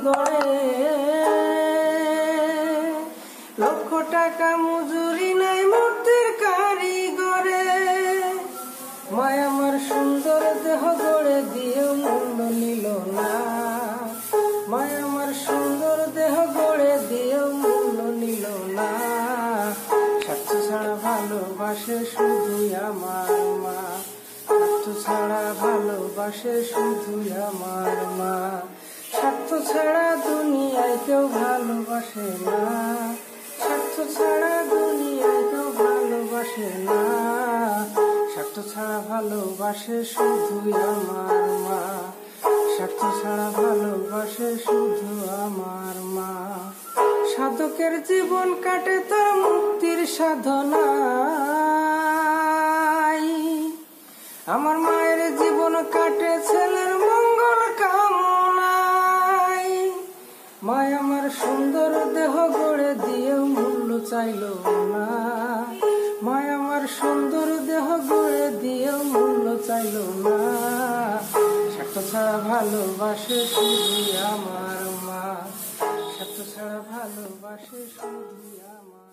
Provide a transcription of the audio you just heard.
গড়ে, লক্ষ টাকা মজুরি নাই মূর্তির কারিগরে। মায়া আমার সুন্দর দেহ গড়ে দিয়েও মূল্য নিল না, মায়া আমার সুন্দর দেহ গড়ে দিয়েও মূল্য নিল না। স্বার্থ ছাড়া ভালোবাসে শুধুই আমার মা, স্বার্থ ছাড়া ভালোবাসে শুধুই আমার মা। স্বার্থ ছাড়া দুনিয়ায় কেউ ভালোবাসে না, স্বার্থ ছাড়া দুনিয়ায় কেউ ভালোবাসে না। স্বার্থ ছাড়া ভালোবাসে শুধুই আমার মা, স্বার্থ ছাড়া ভালোবাসে শুধু আমার মা। সাধকের জীবন কাটে তার মুক্তির সাধনায়, আমার মায়ের জীবন কাটে ছেলের মঙ্গল কামনায়। মায় আমার সুন্দর দেহ গড়ে দিয়েও মূল্য চাইল না, মায় আমার সুন্দর দেহ গড়ে দিয়েও মূল্য চাইল না। স্বার্থ ছাড়া ভালোবাসে শুধুই আমার মা, স্বার্থ ছাড়া ভালোবাসে শুধুই আমার।